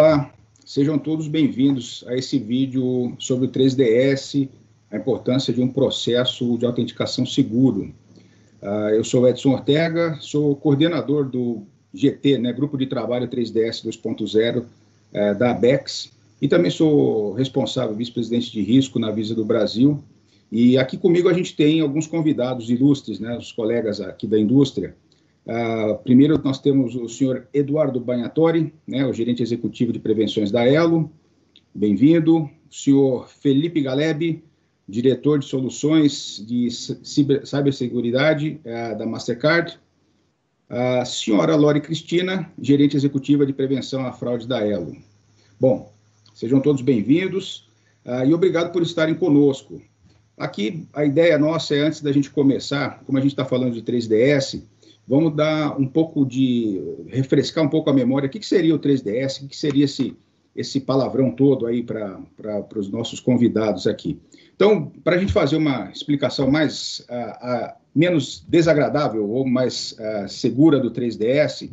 Olá, sejam todos bem-vindos a esse vídeo sobre o 3DS, a importância de um processo de autenticação seguro. Eu sou Edson Ortega, sou coordenador do GT, Grupo de Trabalho 3DS 2.0 da ABEX, e também sou responsável, vice-presidente de risco na Visa do Brasil. E aqui comigo a gente tem alguns convidados ilustres, os colegas aqui da indústria. Primeiro nós temos o senhor Eduardo Bagnatori, o gerente executivo de prevenções da Elo, bem-vindo. O senhor Felipe Galeb, diretor de soluções de ciberseguridade da Mastercard. A senhora Lori Cristina, gerente executiva de prevenção à fraude da Elo. Bom, sejam todos bem-vindos e obrigado por estarem conosco. Aqui a ideia nossa é, antes da gente começar, como a gente está falando de 3DS, vamos dar refrescar um pouco a memória. O que seria o 3DS? O que seria esse palavrão todo aí para os nossos convidados aqui? Então, para a gente fazer uma explicação menos desagradável ou mais segura do 3DS,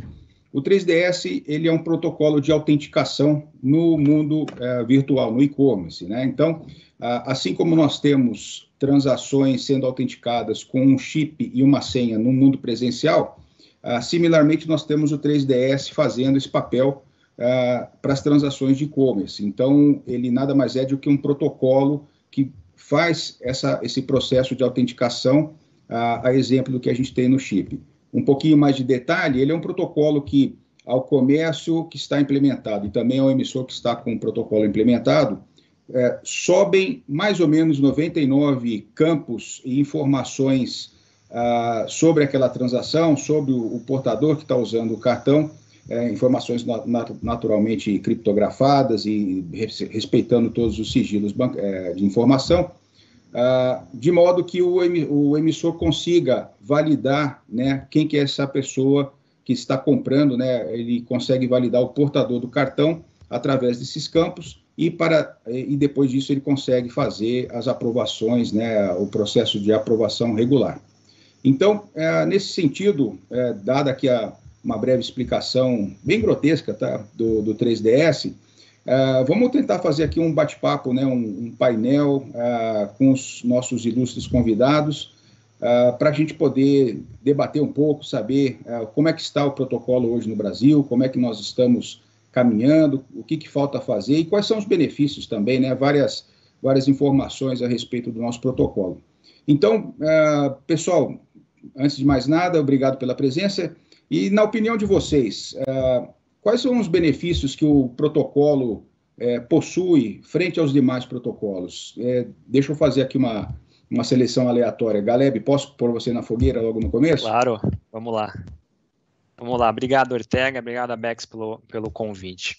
o 3DS ele é um protocolo de autenticação no mundo virtual, no e-commerce, Então, assim como nós temos transações sendo autenticadas com um chip e uma senha no mundo presencial, similarmente nós temos o 3DS fazendo esse papel para as transações de e-commerce. Então, ele nada mais é do que um protocolo que faz esse processo de autenticação, a exemplo do que a gente tem no chip. Um pouquinho mais de detalhe, ele é um protocolo que, ao comércio que está implementado e também ao emissor que está com o protocolo implementado, sobem mais ou menos 99 campos e informações sobre aquela transação, sobre o portador que está usando o cartão, informações naturalmente criptografadas e respeitando todos os sigilos de informação, de modo que o emissor consiga validar quem que é essa pessoa que está comprando, ele consegue validar o portador do cartão através desses campos e depois disso ele consegue fazer as aprovações, o processo de aprovação regular. Então, nesse sentido, dada aqui uma breve explicação bem grotesca do 3DS, vamos tentar fazer aqui um bate-papo, um painel com os nossos ilustres convidados, para a gente poder debater um pouco, saber como é que está o protocolo hoje no Brasil, como é que nós estamos caminhando, o que falta fazer e quais são os benefícios também, várias informações a respeito do nosso protocolo. Então, pessoal, antes de mais nada, obrigado pela presença. E, na opinião de vocês, quais são os benefícios que o protocolo possui frente aos demais protocolos? Deixa eu fazer aqui uma seleção aleatória. Galeb, posso pôr você na fogueira logo no começo? Claro, vamos lá. Vamos lá. Obrigado, Ortega. Obrigado, Abex, pelo convite.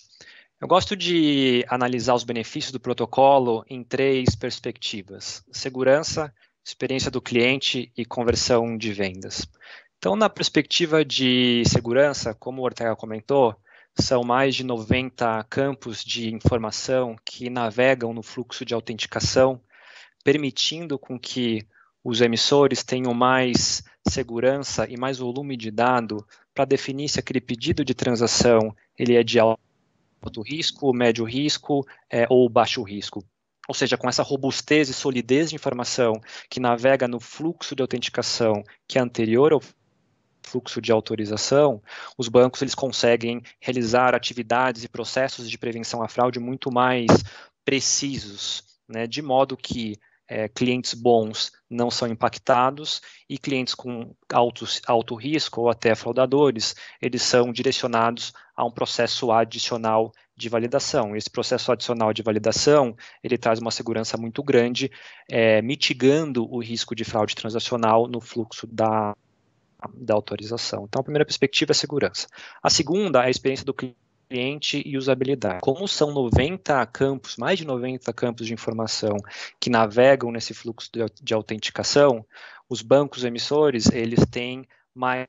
Eu gosto de analisar os benefícios do protocolo em 3 perspectivas: segurança, experiência do cliente e conversão de vendas. Então, na perspectiva de segurança, como o Ortega comentou, são mais de 90 campos de informação que navegam no fluxo de autenticação, permitindo com que os emissores tenham mais segurança e mais volume de dado para definir se aquele pedido de transação ele é de alto risco, médio risco ou baixo risco. Ou seja, com essa robustez e solidez de informação que navega no fluxo de autenticação que é anterior ao fluxo de autorização, os bancos eles conseguem realizar atividades e processos de prevenção à fraude muito mais precisos, de modo que clientes bons não são impactados e clientes com alto risco ou até fraudadores, eles são direcionados a um processo adicional de validação. Esse processo adicional de validação, ele traz uma segurança muito grande, mitigando o risco de fraude transacional no fluxo da autorização. Então, a primeira perspectiva é a segurança. A segunda é a experiência do cliente e usabilidade. Como são 90 campos, mais de 90 campos de informação que navegam nesse fluxo de autenticação, os bancos emissores, eles têm mais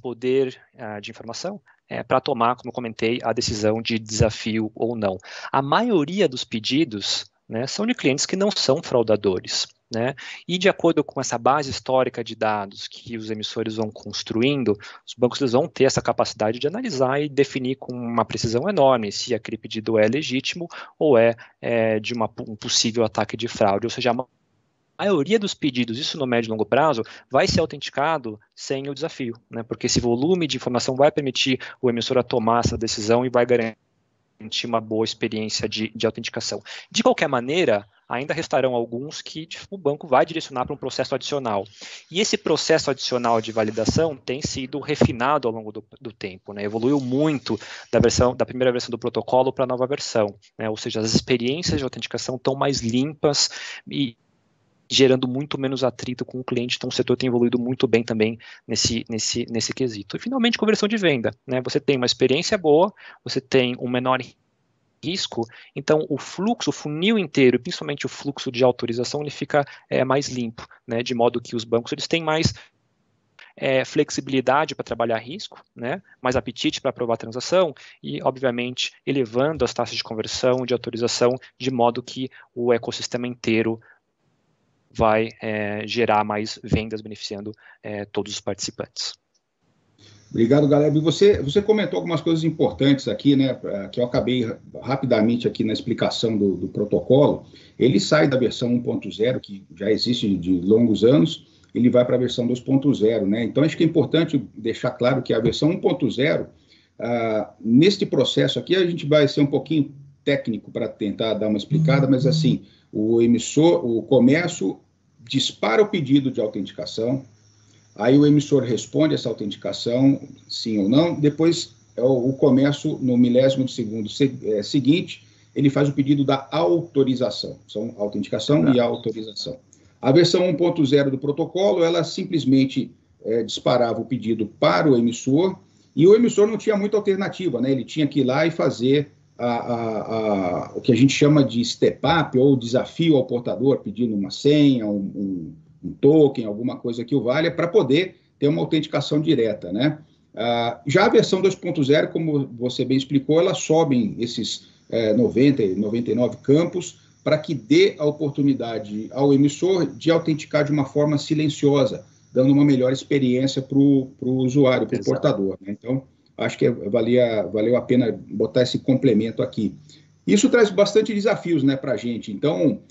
poder de informação para tomar, como eu comentei, a decisão de desafio ou não. A maioria dos pedidos são de clientes que não são fraudadores. né? E de acordo com essa base histórica de dados que os emissores vão construindo, os bancos eles vão ter essa capacidade de analisar e definir com uma precisão enorme se aquele pedido é legítimo ou de um possível ataque de fraude, ou seja, a maioria dos pedidos, isso no médio e longo prazo, vai ser autenticado sem o desafio, né? Porque esse volume de informação vai permitir o emissor a tomar essa decisão e vai garantir uma boa experiência de autenticação. De qualquer maneira, ainda restarão alguns que o banco vai direcionar para um processo adicional. E esse processo adicional de validação tem sido refinado ao longo do tempo, né? Evoluiu muito da primeira versão do protocolo para a nova versão, né? Ou seja, as experiências de autenticação estão mais limpas e gerando muito menos atrito com o cliente, então o setor tem evoluído muito bem também nesse quesito. E finalmente, conversão de venda, né? Você tem uma experiência boa, você tem um menor risco, então o funil inteiro, principalmente o fluxo de autorização, ele fica mais limpo, né? De modo que os bancos eles têm mais flexibilidade para trabalhar risco, né? Mais apetite para aprovar a transação e, obviamente, elevando as taxas de conversão, de autorização, de modo que o ecossistema inteiro vai gerar mais vendas, beneficiando todos os participantes. Obrigado, Galeb. Você comentou algumas coisas importantes aqui, né, que eu acabei rapidamente aqui na explicação do protocolo. Ele sai da versão 1.0, que já existe de longos anos, ele vai para a versão 2.0, né? Então, acho que é importante deixar claro que a versão 1.0, neste processo aqui, a gente vai ser um pouquinho técnico para tentar dar uma explicada, mas assim, o comércio dispara o pedido de autenticação, aí o emissor responde essa autenticação, sim ou não, depois o comércio, no milésimo de segundo seguinte, ele faz o pedido da autorização, são autenticação e autorização. A versão 1.0 do protocolo, ela simplesmente disparava o pedido para o emissor, e o emissor não tinha muita alternativa, né? Ele tinha que ir lá e fazer o que a gente chama de step-up, ou desafio ao portador, pedindo uma senha, um token, alguma coisa que o valha, para poder ter uma autenticação direta, né? Já a versão 2.0, como você bem explicou, ela sobe esses 90, 99 campos para que dê a oportunidade ao emissor de autenticar de uma forma silenciosa, dando uma melhor experiência para o usuário, para o portador, né? Então, acho que valeu a pena botar esse complemento aqui. Isso traz bastante desafios, né, para a gente. Então,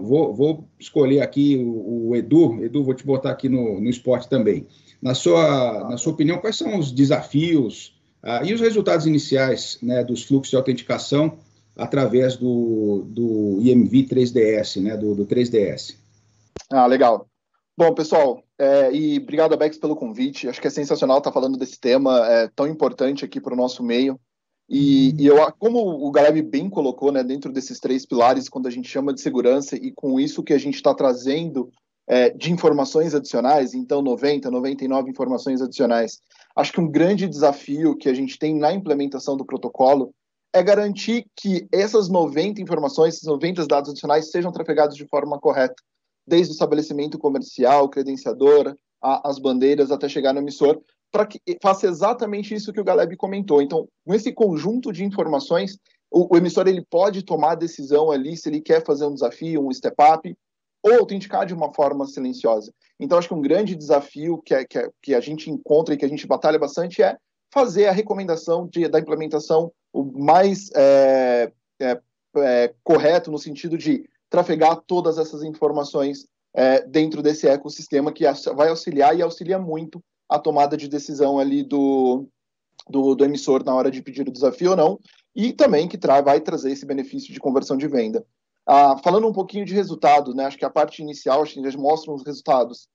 vou escolher aqui o Edu. Edu, vou te botar aqui no esporte também. Na sua opinião, quais são os desafios e os resultados iniciais, né, dos fluxos de autenticação através do EMV 3DS, né, do 3DS? Legal. Bom, pessoal, e obrigado, Abex, pelo convite. Acho que é sensacional estar falando desse tema tão importante aqui para o nosso meio. E como o Galeb bem colocou, né, dentro desses 3 pilares, quando a gente chama de segurança, e com isso que a gente está trazendo de informações adicionais, então 90, 99 informações adicionais, acho que um grande desafio que a gente tem na implementação do protocolo é garantir que essas 90 informações, esses 90 dados adicionais sejam trafegados de forma correta, desde o estabelecimento comercial, credenciador, as bandeiras, até chegar no emissor, para que faça exatamente isso que o Galeb comentou. Então, com esse conjunto de informações, o emissor ele pode tomar a decisão ali se ele quer fazer um desafio, um step-up, ou autenticar de uma forma silenciosa. Então, acho que um grande desafio que a gente encontra e que a gente batalha bastante é fazer a recomendação da implementação o mais correto, no sentido de trafegar todas essas informações dentro desse ecossistema que vai auxiliar e auxilia muito a tomada de decisão ali do emissor na hora de pedir o desafio ou não, e também que vai trazer esse benefício de conversão de venda. Falando um pouquinho de resultado, né, acho que a parte inicial, acho que eles mostram os resultados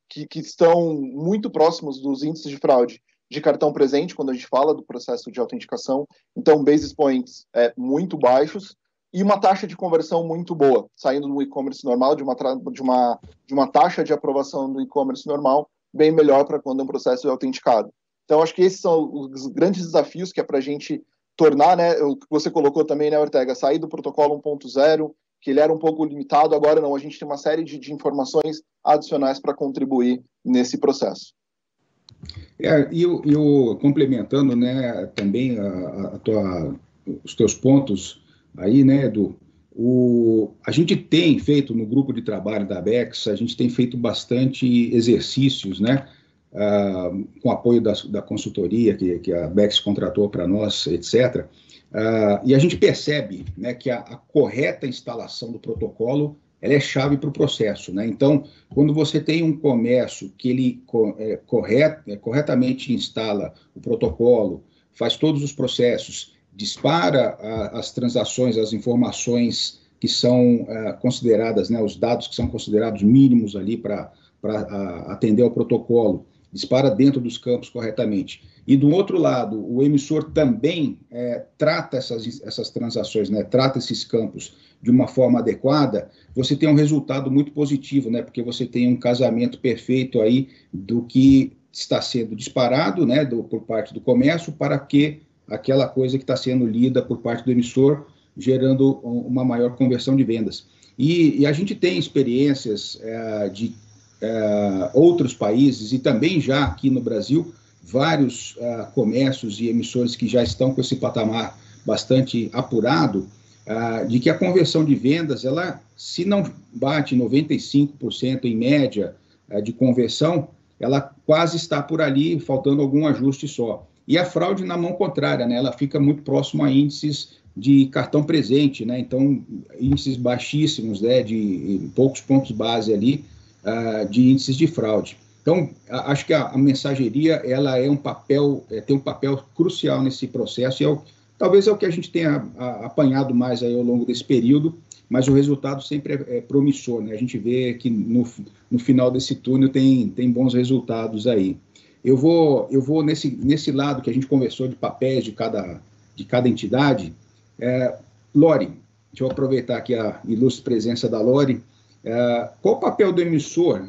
que estão muito próximos dos índices de fraude de cartão presente, quando a gente fala do processo de autenticação. Então, basis points muito baixos, e uma taxa de conversão muito boa, saindo do e-commerce normal, de uma taxa de aprovação do e-commerce normal, bem melhor para quando é um processo autenticado. Então, acho que esses são os grandes desafios que é para a gente tornar, né, o que você colocou também, né, Ortega, sair do protocolo 1.0, que ele era um pouco limitado, agora não, a gente tem uma série de informações adicionais para contribuir nesse processo. Complementando, né, também os teus pontos aí, né, Edu, A gente tem feito, no grupo de trabalho da ABEX, a gente tem feito bastante exercícios, né, com apoio da consultoria que a ABEX contratou para nós, etc. E a gente percebe, né, que a correta instalação do protocolo ela é chave para o processo, né? Então, quando você tem um comércio que ele corretamente instala o protocolo, faz todos os processos, dispara as transações, as informações que são consideradas, né, os dados que são considerados mínimos ali para atender ao protocolo, dispara dentro dos campos corretamente. E, do outro lado, o emissor também trata essas transações, né, trata esses campos de uma forma adequada, você tem um resultado muito positivo, né, porque você tem um casamento perfeito aí do que está sendo disparado, né, por parte do comércio para que aquela coisa que está sendo lida por parte do emissor, gerando uma maior conversão de vendas. E a gente tem experiências de outros países e também já aqui no Brasil, vários comércios e emissores que já estão com esse patamar bastante apurado, de que a conversão de vendas, ela, se não bate 95% em média de conversão, ela quase está por ali, faltando algum ajuste só. E a fraude na mão contrária, né, ela fica muito próximo a índices de cartão presente, né, então índices baixíssimos, né, de poucos pontos base ali, de índices de fraude. Então, acho que a mensageria ela tem um papel crucial nesse processo e talvez é o que a gente tenha apanhado mais aí ao longo desse período, mas o resultado sempre é promissor, né? A gente vê que no final desse túnel tem bons resultados aí. Eu vou nesse lado que a gente conversou de papéis de cada entidade. Lori, deixa eu aproveitar aqui a ilustre presença da Lori. Qual o papel do emissor,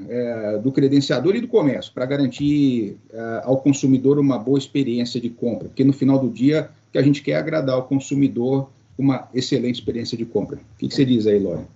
do credenciador e do comércio para garantir ao consumidor uma boa experiência de compra? Porque no final do dia, o que a gente quer é agradar ao consumidor uma excelente experiência de compra. O que você diz aí, Lori?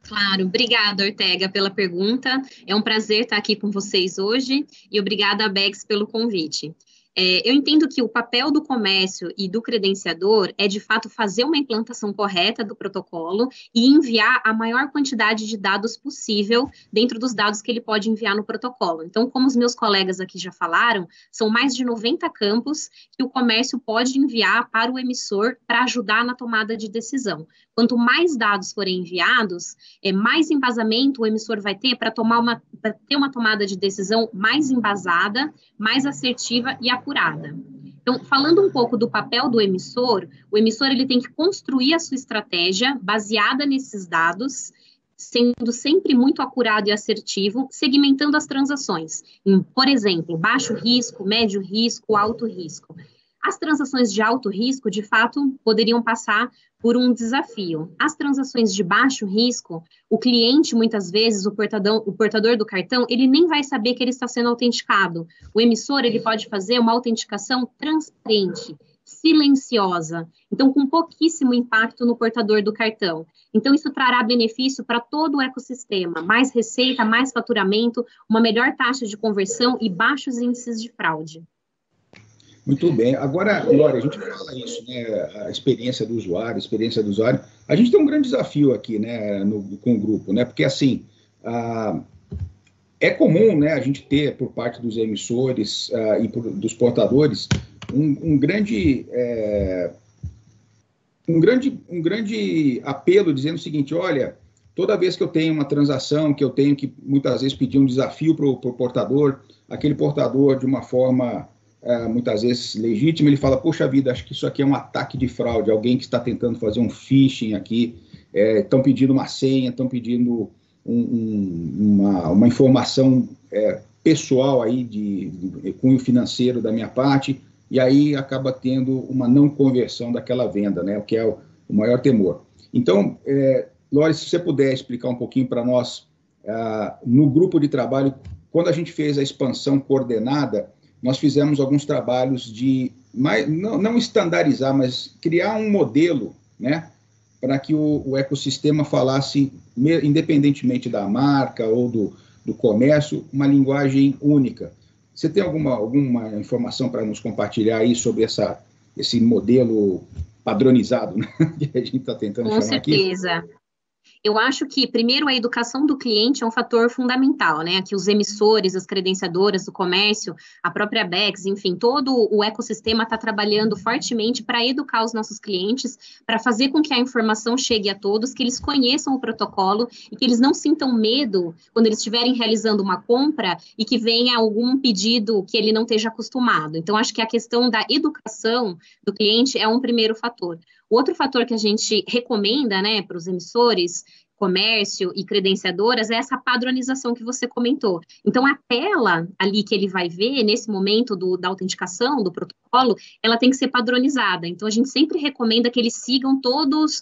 Claro, obrigada, Ortega, pela pergunta. É um prazer estar aqui com vocês hoje e obrigada, ABEX, pelo convite. Eu entendo que o papel do comércio e do credenciador é, de fato, fazer uma implantação correta do protocolo e enviar a maior quantidade de dados possível dentro dos dados que ele pode enviar no protocolo. Então, como os meus colegas aqui já falaram, são mais de 90 campos que o comércio pode enviar para o emissor para ajudar na tomada de decisão. Quanto mais dados forem enviados, mais embasamento o emissor vai ter para ter uma tomada de decisão mais embasada, mais assertiva e apurada. Então, falando um pouco do papel do emissor, o emissor ele tem que construir a sua estratégia baseada nesses dados, sendo sempre muito acurado e assertivo, segmentando as transações, por exemplo, baixo risco, médio risco, alto risco. As transações de alto risco, de fato, poderiam passar por um desafio. As transações de baixo risco, o cliente, muitas vezes, o portador do cartão, ele nem vai saber que ele está sendo autenticado. O emissor, ele pode fazer uma autenticação transparente, silenciosa, então com pouquíssimo impacto no portador do cartão. Então, isso trará benefício para todo o ecossistema, mais receita, mais faturamento, uma melhor taxa de conversão e baixos índices de fraude. Muito bem. Agora, Lori, a gente fala isso, né? A experiência do usuário, A gente tem um grande desafio aqui, né, com o grupo, né? Porque, assim, é comum, né, a gente ter, por parte dos emissores e dos portadores, um grande apelo dizendo o seguinte: olha, toda vez que eu tenho uma transação, que eu tenho que, muitas vezes, pedir um desafio para o portador, aquele portador, de uma forma muitas vezes legítimo, ele fala: poxa vida, acho que isso aqui é um ataque de fraude, alguém que está tentando fazer um phishing aqui, estão pedindo uma senha, estão pedindo uma informação pessoal aí de cunho financeiro da minha parte, e aí acaba tendo uma não conversão daquela venda, né, o que é o maior temor. Então, Lori, se você puder explicar um pouquinho para nós, no grupo de trabalho, quando a gente fez a expansão coordenada, nós fizemos alguns trabalhos de, não estandarizar, mas criar um modelo, né, para que o ecossistema falasse, independentemente da marca ou do comércio, uma linguagem única. Você tem alguma informação para nos compartilhar aí sobre esse modelo padronizado, né? Que a gente está tentando Com chamar aqui. certeza. Eu acho que, primeiro, a educação do cliente é um fator fundamental, né? Que os emissores, as credenciadoras do comércio, a própria Abex, enfim, todo o ecossistema está trabalhando fortemente para educar os nossos clientes, para fazer com que a informação chegue a todos, que eles conheçam o protocolo e que eles não sintam medo quando eles estiverem realizando uma compra e que venha algum pedido que ele não esteja acostumado. Então, acho que a questão da educação do cliente é um primeiro fator. O outro fator que a gente recomenda, né, para os emissores, comércio e credenciadoras é essa padronização que você comentou. Então, a tela ali que ele vai ver nesse momento da autenticação, do protocolo, ela tem que ser padronizada. Então, a gente sempre recomenda que eles sigam todas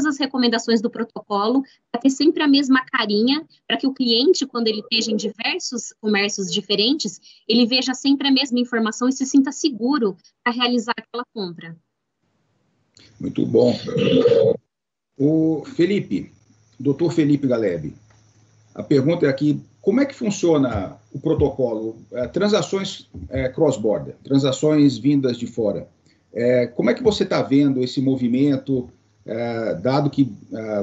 as recomendações do protocolo, para ter sempre a mesma carinha, para que o cliente, quando ele esteja em diversos comércios diferentes, ele veja sempre a mesma informação e se sinta seguro para realizar aquela compra. Muito bom. O Felipe, doutor Felipe Galeb, a pergunta é aqui, como é que funciona o protocolo? Transações cross-border, transações vindas de fora. Como é que você está vendo esse movimento, dado que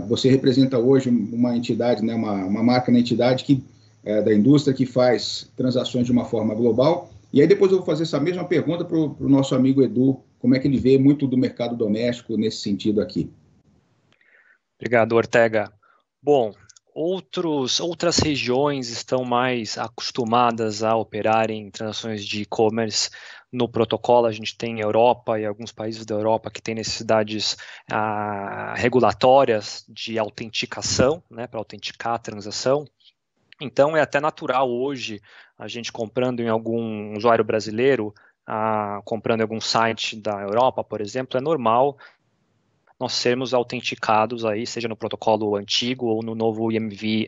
você representa hoje uma entidade, né, uma marca na entidade da indústria que faz transações de uma forma global? E aí depois eu vou fazer essa mesma pergunta para o nosso amigo Edu, como é que ele vê muito do mercado doméstico nesse sentido aqui. Obrigado, Ortega. Bom, outras regiões estão mais acostumadas a operar em transações de e-commerce no protocolo. A gente tem Europa e alguns países da Europa que têm necessidades regulatórias de autenticação, né, para autenticar a transação. Então, é até natural hoje, a gente comprando em algum usuário brasileiro, comprando em algum site da Europa, por exemplo, é normal nós sermos autenticados aí, seja no protocolo antigo ou no novo IMV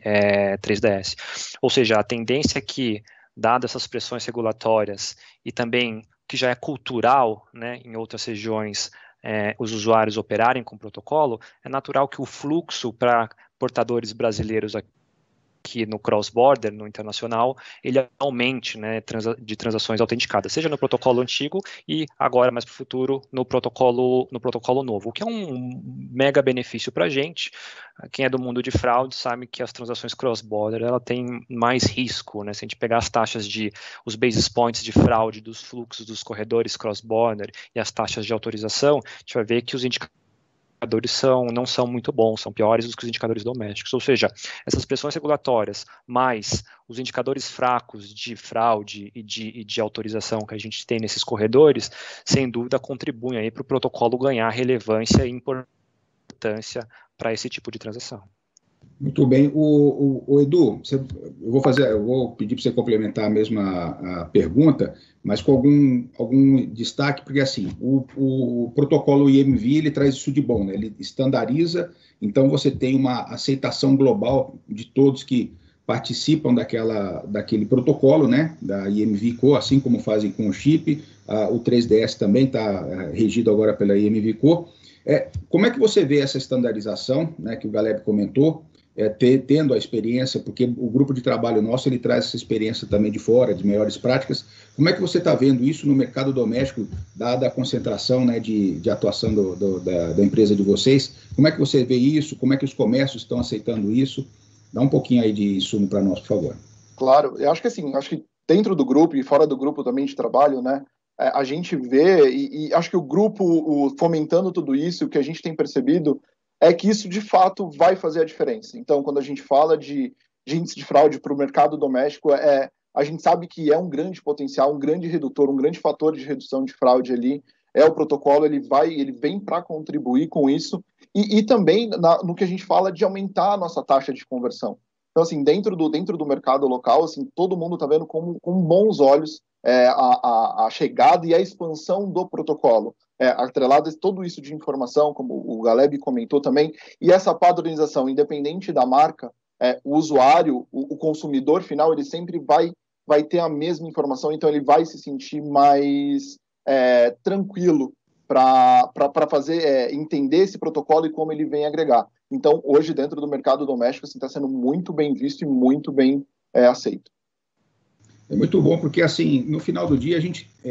3DS. Ou seja, a tendência é que, dadas essas pressões regulatórias e também que já é cultural, né, em outras regiões, os usuários operarem com o protocolo, é natural que o fluxo para portadores brasileiros aqui no cross-border, no internacional, ele aumente, né, de transações autenticadas, seja no protocolo antigo e agora, mais para o futuro, no protocolo novo, o que é um mega benefício para a gente. Quem é do mundo de fraude sabe que as transações cross-border, ela tem mais risco, né, se a gente pegar as taxas os basis points de fraude dos fluxos dos corredores cross-border e as taxas de autorização, a gente vai ver que os indicadores não são muito bons, são piores do que os indicadores domésticos. Ou seja, essas pressões regulatórias, mais os indicadores fracos de fraude e de autorização que a gente tem nesses corredores, sem dúvida contribuem aí para o protocolo ganhar relevância e importância para esse tipo de transação. Muito bem. O Edu, eu vou pedir para você complementar a mesma pergunta, mas com algum destaque, porque assim, o protocolo IMV, ele traz isso de bom, né? Ele estandariza, então você tem uma aceitação global de todos que participam daquele protocolo, né? Da IMV Co, assim como fazem com o chip, o 3DS também está regido agora pela IMV Co. Como é que você vê essa estandarização, né, que o Galeb comentou, tendo a experiência, porque o grupo de trabalho nosso, ele traz essa experiência também de fora, de melhores práticas. Como é que você está vendo isso no mercado doméstico, dada a concentração, né, de atuação da empresa de vocês? Como é que você vê isso? Como é que os comércios estão aceitando isso? Dá um pouquinho aí de insumo para nós, por favor. Claro, eu acho que assim, dentro do grupo e fora do grupo também de trabalho, né, a gente vê, e acho que o grupo fomentando tudo isso, o que a gente tem percebido é que isso, de fato, vai fazer a diferença. Então, quando a gente fala de índice de fraude para o mercado doméstico, a gente sabe que é um grande potencial, um grande redutor, um grande fator de redução de fraude ali. O protocolo, ele vem para contribuir com isso. E também no que a gente fala de aumentar a nossa taxa de conversão. Então, assim, dentro do mercado local, assim, todo mundo está vendo com bons olhos a chegada e a expansão do protocolo. Atrelado a todo isso de informação, como o Galeb comentou também, e essa padronização, independente da marca, o usuário, o consumidor final, ele sempre vai ter a mesma informação, então ele vai se sentir mais tranquilo para entender esse protocolo e como ele vem agregar. Então, hoje, dentro do mercado doméstico, está sendo muito bem visto e muito bem aceito. É muito bom, porque, assim, no final do dia,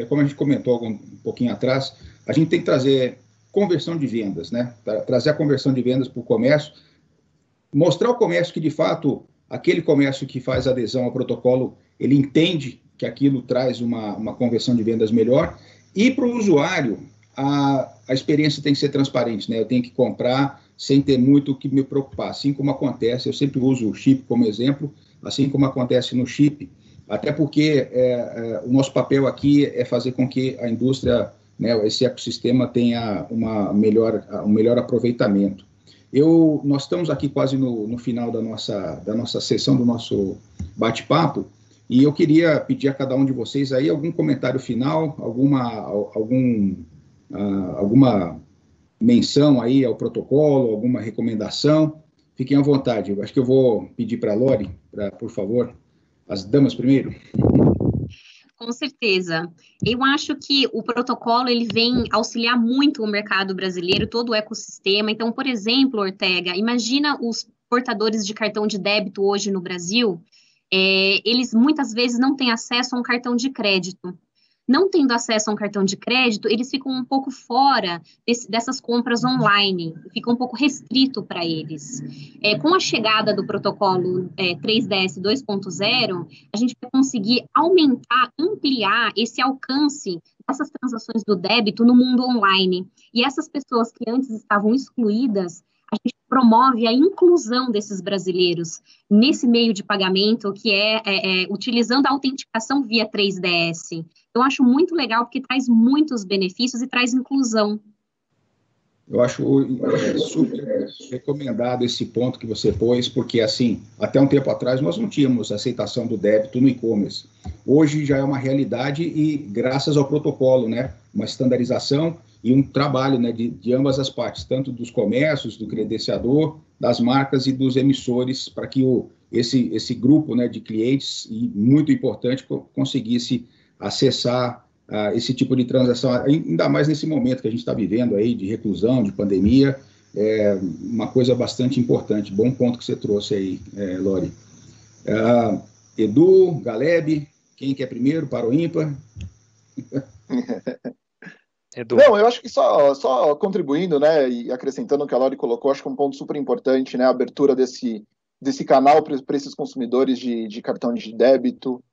como a gente comentou um pouquinho atrás, a gente tem que trazer conversão de vendas, né? Trazer a conversão de vendas para o comércio, mostrar ao comércio que, de fato, aquele comércio que faz adesão ao protocolo, ele entende que aquilo traz uma conversão de vendas melhor, e para o usuário, a experiência tem que ser transparente, né? Eu tenho que comprar sem ter muito o que me preocupar, assim como acontece, eu sempre uso o chip como exemplo, assim como acontece no chip, até porque o nosso papel aqui é fazer com que a indústria, né, esse ecossistema tenha um melhor aproveitamento. Nós estamos aqui quase no final da nossa sessão, do nosso bate-papo, e eu queria pedir a cada um de vocês aí algum comentário final, alguma menção aí ao protocolo, alguma recomendação. Fiquem à vontade. Eu acho que eu vou pedir para a Lori, por favor, as damas primeiro. Com certeza. Eu acho que o protocolo ele vem auxiliar muito o mercado brasileiro, todo o ecossistema. Então, por exemplo, Ortega, imagina os portadores de cartão de débito hoje no Brasil, eles muitas vezes não têm acesso a um cartão de crédito. Não tendo acesso a um cartão de crédito, eles ficam um pouco fora dessas compras online, fica um pouco restrito para eles. Com a chegada do protocolo 3DS 2.0, a gente vai conseguir ampliar esse alcance dessas transações do débito no mundo online. E essas pessoas que antes estavam excluídas, a gente promove a inclusão desses brasileiros nesse meio de pagamento, que utilizando a autenticação via 3DS. Eu acho muito legal, porque traz muitos benefícios e traz inclusão. Eu acho super recomendado esse ponto que você pôs, porque, assim, até um tempo atrás nós não tínhamos aceitação do débito no e-commerce. Hoje já é uma realidade e, graças ao protocolo, né, uma estandarização e um trabalho, né, de ambas as partes, tanto dos comércios, do credenciador, das marcas e dos emissores, para que esse grupo, né, de clientes, e muito importante, conseguisse acessar esse tipo de transação, ainda mais nesse momento que a gente está vivendo aí, de reclusão, de pandemia, é uma coisa bastante importante. Bom ponto que você trouxe aí, Lori. Edu, Galeb, quem quer primeiro, para o ímpar? Edu. Não, eu acho que só contribuindo, né, e acrescentando o que a Lori colocou, acho que é um ponto super importante, né, a abertura desse canal para esses consumidores de cartão de débito,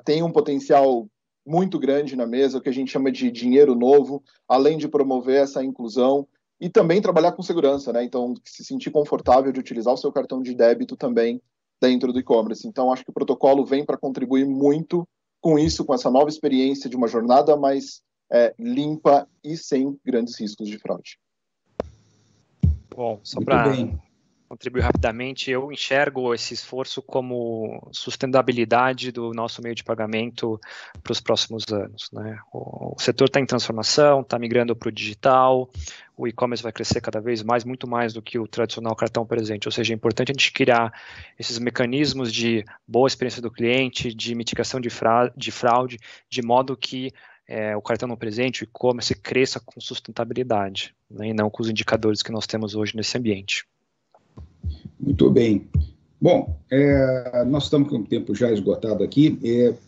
tem um potencial muito grande na mesa, o que a gente chama de dinheiro novo, além de promover essa inclusão e também trabalhar com segurança, né? Então, se sentir confortável de utilizar o seu cartão de débito também dentro do e-commerce. Então, acho que o protocolo vem para contribuir muito com isso, com essa nova experiência de uma jornada mais limpa e sem grandes riscos de fraude. Bom, só para contribuir rapidamente, eu enxergo esse esforço como sustentabilidade do nosso meio de pagamento para os próximos anos, né? O setor está em transformação, está migrando para o digital, o e-commerce vai crescer cada vez mais, muito mais do que o tradicional cartão presente, ou seja, é importante a gente criar esses mecanismos de boa experiência do cliente, de mitigação de fraude, de modo que o cartão não presente, o e-commerce cresça com sustentabilidade, né? E não com os indicadores que nós temos hoje nesse ambiente. Muito bem. Bom, nós estamos com o tempo já esgotado aqui,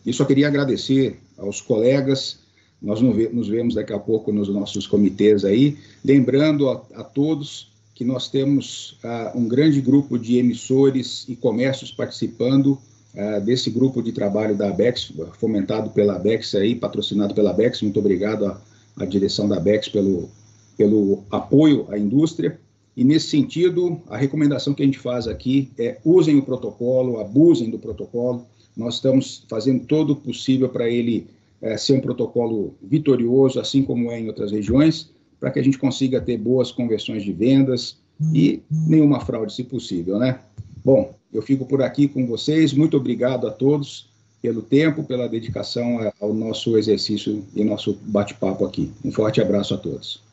e só queria agradecer aos colegas, nós nos vemos daqui a pouco nos nossos comitês aí, lembrando a todos que nós temos um grande grupo de emissores e comércios participando desse grupo de trabalho da ABEX, fomentado pela ABEX aí, patrocinado pela ABEX. Muito obrigado à direção da ABEX pelo apoio à indústria. E, nesse sentido, a recomendação que a gente faz aqui é usem o protocolo, abusem do protocolo. Nós estamos fazendo todo o possível para ele ser um protocolo vitorioso, assim como é em outras regiões, para que a gente consiga ter boas conversões de vendas e nenhuma fraude, se possível, né? Bom, eu fico por aqui com vocês. Muito obrigado a todos pelo tempo, pela dedicação ao nosso exercício e nosso bate-papo aqui. Um forte abraço a todos.